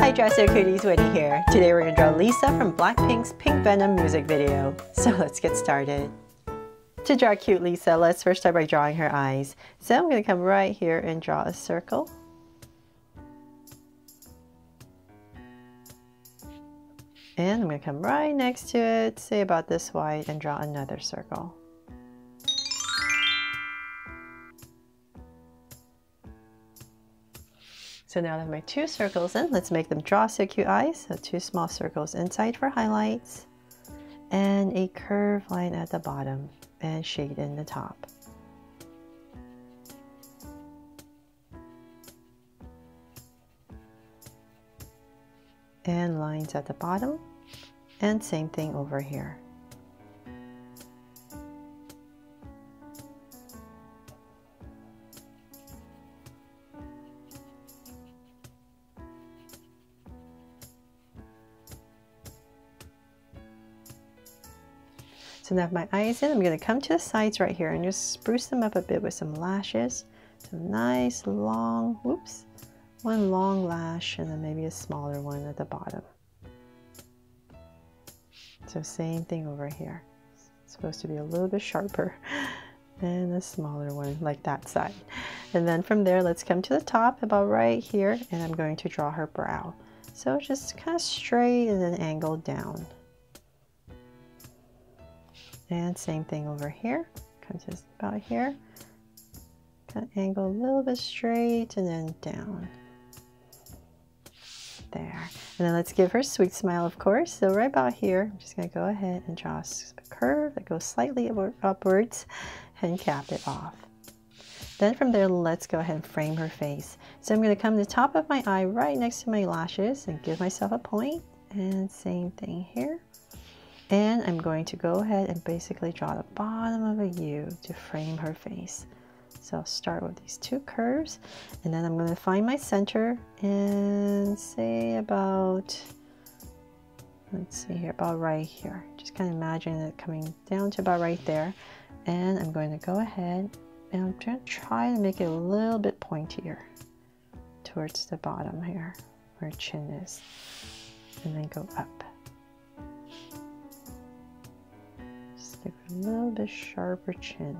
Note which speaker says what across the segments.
Speaker 1: Hi Draw So Cuties, Whitney here. Today we're going to draw Lisa from Blackpink's Pink Venom music video. So let's get started. To draw cute Lisa, let's first start by drawing her eyes. So I'm going to come right here and draw a circle. And I'm going to come right next to it, say about this wide, and draw another circle. So now that I have my two circles in, let's make them Draw So Cute eyes. So two small circles inside for highlights, and a curved line at the bottom, and shade in the top. And lines at the bottom, and same thing over here. So now I have my eyes in, I'm going to come to the sides right here and just spruce them up a bit with some lashes. Some nice long, whoops, one long lash and then maybe a smaller one at the bottom. So same thing over here. It's supposed to be a little bit sharper and a smaller one like that side. And then from there, let's come to the top about right here and I'm going to draw her brow. So just kind of straight and then angle down. And same thing over here, come to about here, kind of angle a little bit straight and then down. There. And then let's give her a sweet smile, of course. So right about here, I'm just going to go ahead and draw a curve that goes slightly upwards and cap it off. Then from there, let's go ahead and frame her face. So I'm going to come to the top of my eye right next to my lashes and give myself a point. And same thing here. And I'm going to go ahead and basically draw the bottom of a U to frame her face. So I'll start with these two curves and then I'm going to find my center and say about, let's see here, about right here. Just kind of imagine it coming down to about right there. And I'm going to go ahead and I'm going to try to make it a little bit pointier towards the bottom here where her chin is. And then go up. Give her a little bit sharper chin.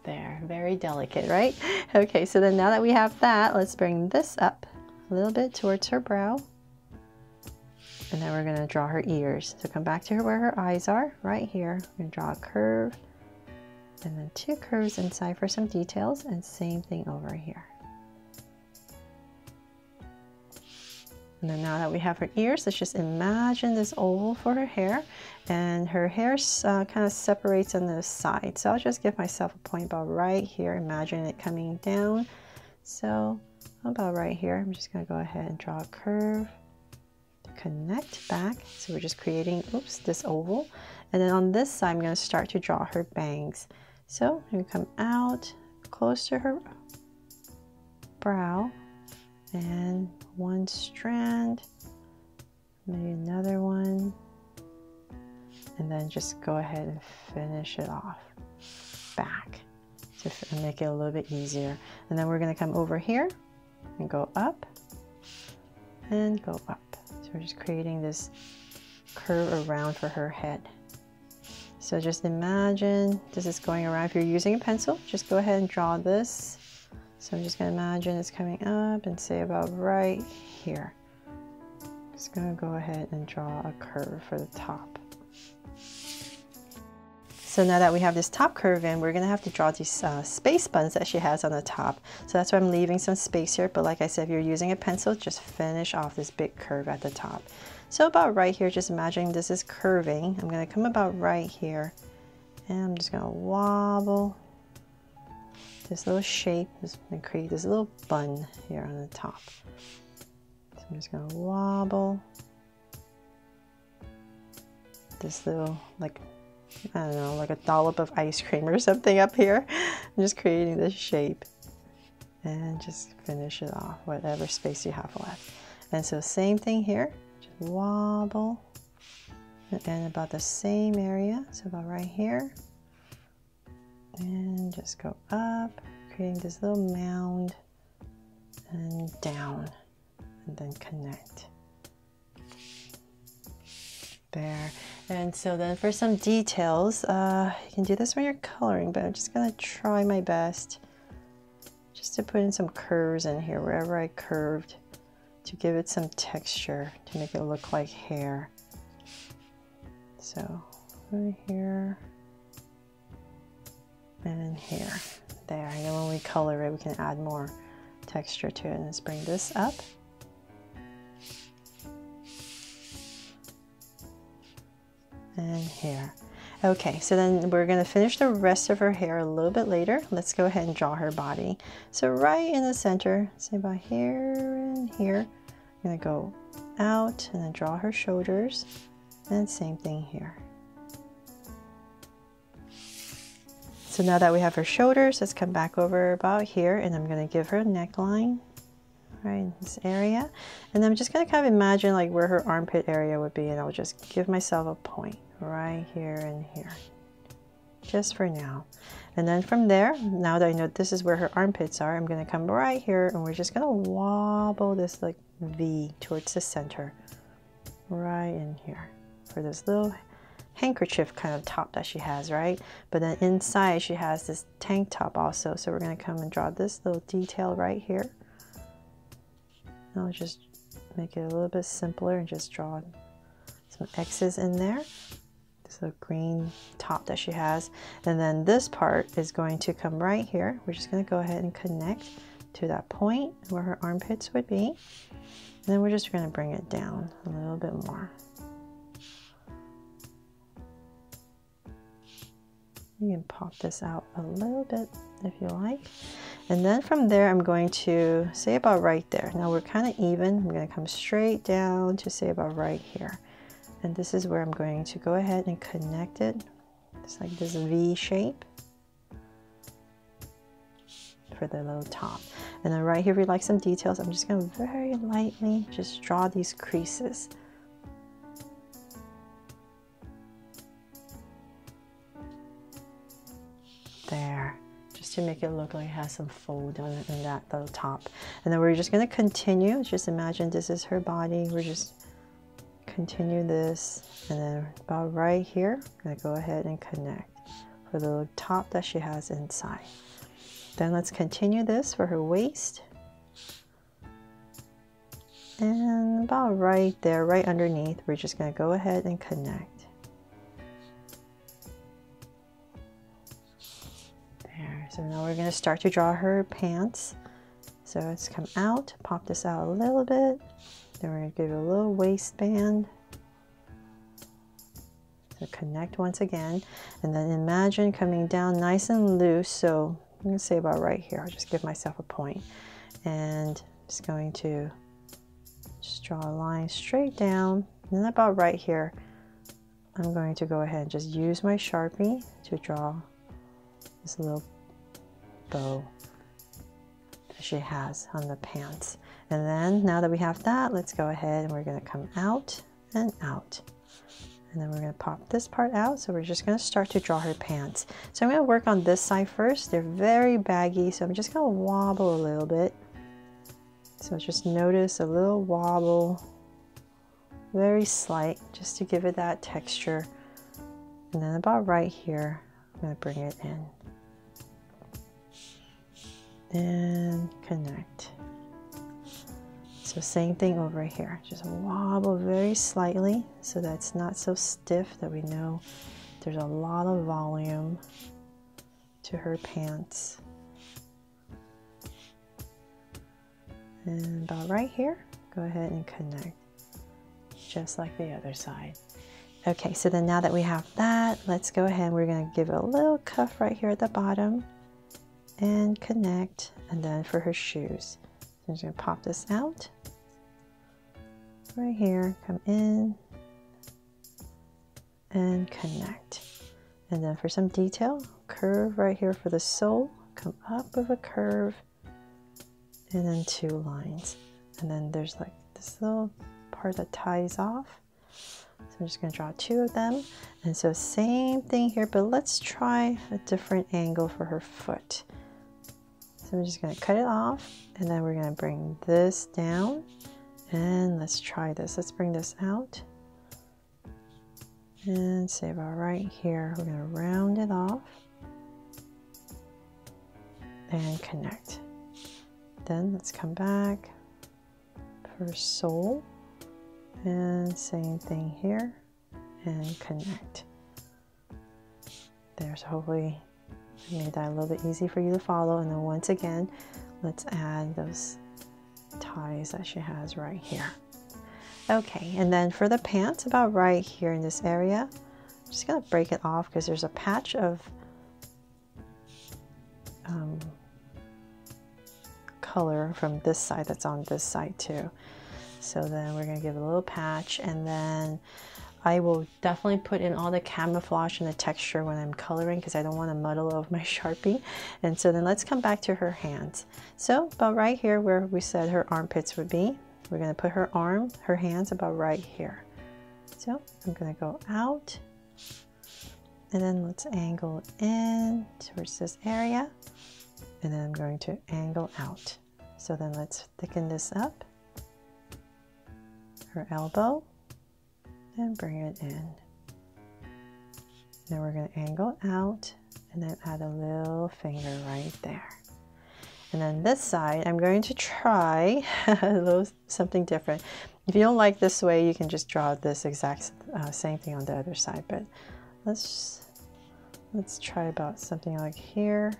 Speaker 1: There, very delicate, right? Okay, so then now that we have that, let's bring this up a little bit towards her brow. And then we're gonna draw her ears. So come back to her where her eyes are, right here. We're gonna draw a curve, and then two curves inside for some details, and same thing over here. And then now that we have her ears, let's just imagine this oval for her hair. And her hair kind of separates on the side. So I'll just give myself a point about right here. Imagine it coming down. So about right here, I'm just going to go ahead and draw a curve to connect back. So we're just creating, oops, this oval. And then on this side, I'm going to start to draw her bangs. So I'm going to come out close to her brow. And one strand, maybe another one, and then just go ahead and finish it off back to make it a little bit easier. And then we're going to come over here and go up and go up. So we're just creating this curve around for her head. So just imagine this is going around. If you're using a pencil, just go ahead and draw this. So I'm just going to imagine it's coming up and say about right here. Just going to go ahead and draw a curve for the top. So now that we have this top curve in, we're going to have to draw these space buttons that she has on the top. So that's why I'm leaving some space here. But like I said, if you're using a pencil, just finish off this big curve at the top. So about right here, just imagining this is curving. I'm going to come about right here. And I'm just going to wobble this little shape, and create this little bun here on the top. So I'm just going to wobble this little, like, I don't know, like a dollop of ice cream or something up here. I'm just creating this shape and just finish it off, whatever space you have left. And so same thing here, just wobble and about the same area, so about right here. And just go up, creating this little mound and down. and then connect. There. And so then for some details, you can do this when you're coloring, but I'm just gonna try my best just to put in some curves in here wherever I curved, to give it some texture, to make it look like hair. So right here and here. There. And then when we color it, we can add more texture to it. And let's bring this up. And here. Okay, so then we're going to finish the rest of her hair a little bit later. Let's go ahead and draw her body. So right in the center, say about here and here, I'm going to go out and then draw her shoulders, and same thing here. So now that we have her shoulders, let's come back over about here, and I'm going to give her a neckline right in this area. And I'm just going to kind of imagine like where her armpit area would be, and I'll just give myself a point right here and here, just for now. And then from there, now that I know this is where her armpits are, I'm going to come right here, and we're just going to wobble this like V towards the center, right in here, for this little handkerchief kind of top that she has, right? But then inside she has this tank top also, so we're going to come and draw this little detail right here. And I'll just make it a little bit simpler and just draw some X's in there. This little green top that she has. And then this part is going to come right here. We're just going to go ahead and connect to that point where her armpits would be. And then we're just going to bring it down a little bit more. You can pop this out a little bit if you like. And then from there, I'm going to say about right there. Now we're kind of even. I'm going to come straight down to say about right here. And this is where I'm going to go ahead and connect it. It's like this V shape for the little top. And then right here, if you'd like some details, I'm just going to very lightly just draw these creases. There, just to make it look like it has some fold on it in that little top. And then we're just going to continue. Just imagine this is her body. We're just continue this, and then about right here, I'm going to go ahead and connect for the little top that she has inside. Then let's continue this for her waist. And about right there, right underneath, we're just going to go ahead and connect. There. So now we're going to start to draw her pants. So let's come out, pop this out a little bit. Then we're going to give it a little waistband. So connect once again. And then imagine coming down nice and loose. So I'm going to say about right here. I'll just give myself a point. And I'm just going to just draw a line straight down. And then about right here, I'm going to go ahead and just use my Sharpie to draw this little bow that she has on the pants. And then now that we have that, let's go ahead and we're going to come out and out. And then we're going to pop this part out. So we're just going to start to draw her pants. So I'm going to work on this side first. They're very baggy, so I'm just going to wobble a little bit. So just notice a little wobble, very slight, just to give it that texture. And then about right here, I'm going to bring it in. And connect. So same thing over here, just wobble very slightly so that it's not so stiff, that we know there's a lot of volume to her pants. And about right here, go ahead and connect, just like the other side. Okay, so then now that we have that, let's go ahead, we're going to give it a little cuff right here at the bottom and connect. And then for her shoes, I'm just going to pop this out right here, come in and connect. And then for some detail, curve right here for the sole, come up with a curve, and then two lines. And then there's like this little part that ties off. So I'm just going to draw two of them. And so same thing here, but let's try a different angle for her foot. So I'm just going to cut it off, and then we're going to bring this down let's try this. Let's bring this out and say about right here. We're going to round it off and connect. Then let's come back for soul and same thing here and connect. There's, hopefully I made that a little bit easy for you to follow. And then once again, let's add those ties that she has right here. Okay, and then for the pants, about right here in this area, I'm just gonna break it off because there's a patch of color from this side that's on this side too. So then we're gonna give it a little patch, and then I will definitely put in all the camouflage and the texture when I'm coloring because I don't want to muddle over my Sharpie. And so then let's come back to her hands. So about right here where we said her armpits would be, we're going to put her hands about right here. So I'm going to go out, and then let's angle in towards this area, and then I'm going to angle out. So then let's thicken this up, her elbow, and bring it in. Then we're going to angle out and then add a little finger right there. And then this side, I'm going to try a little something different. If you don't like this way, you can just draw this exact same thing on the other side. But let's try about something like here,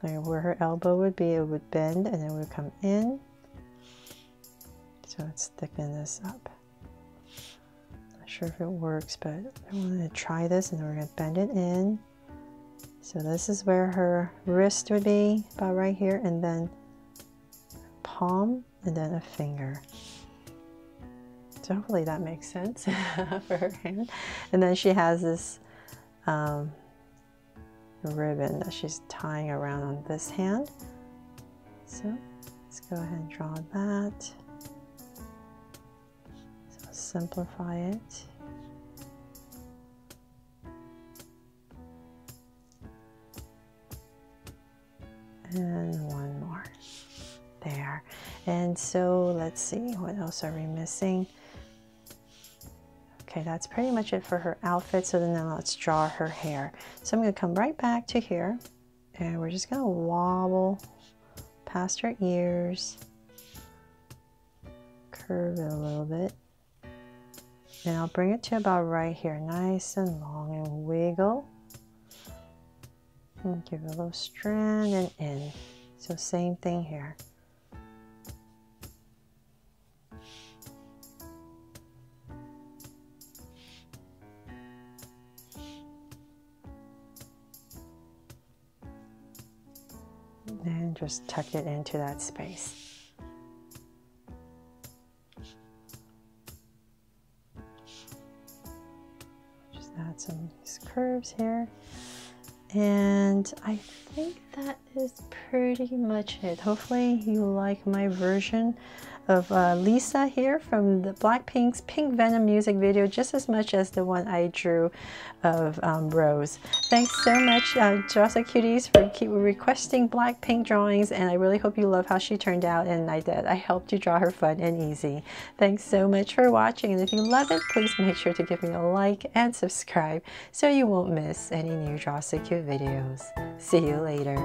Speaker 1: like where her elbow would be. It would bend and then it would come in. So let's thicken this up. Sure if it works, but I wanted to try this, and then we're going to bend it in. So this is where her wrist would be, about right here, and then palm, and then a finger. So hopefully that makes sense for her hand. And then she has this ribbon that she's tying around on this hand. So let's go ahead and draw that. Simplify it. And one more there. And so let's see, what else are we missing? Okay, that's pretty much it for her outfit. So then now let's draw her hair. So I'm going to come right back to here, and we're just going to wobble past her ears, curve it a little bit. And I'll bring it to about right here, nice and long, and wiggle. And give it a little strand and in. So same thing here. And just tuck it into that space. Add some curves here, and I think that is pretty much it. Hopefully you like my version of Lisa here from the Blackpink's Pink Venom music video just as much as the one I drew of Rose. Thanks so much, Jasa Cuties, for keep requesting Blackpink drawings, and I really hope you love how she turned out, and I did. I helped you draw her fun and easy. Thanks so much for watching, and if you love it, please make sure to give me a like and subscribe so you won't miss any new Jasa Cute videos. See you later.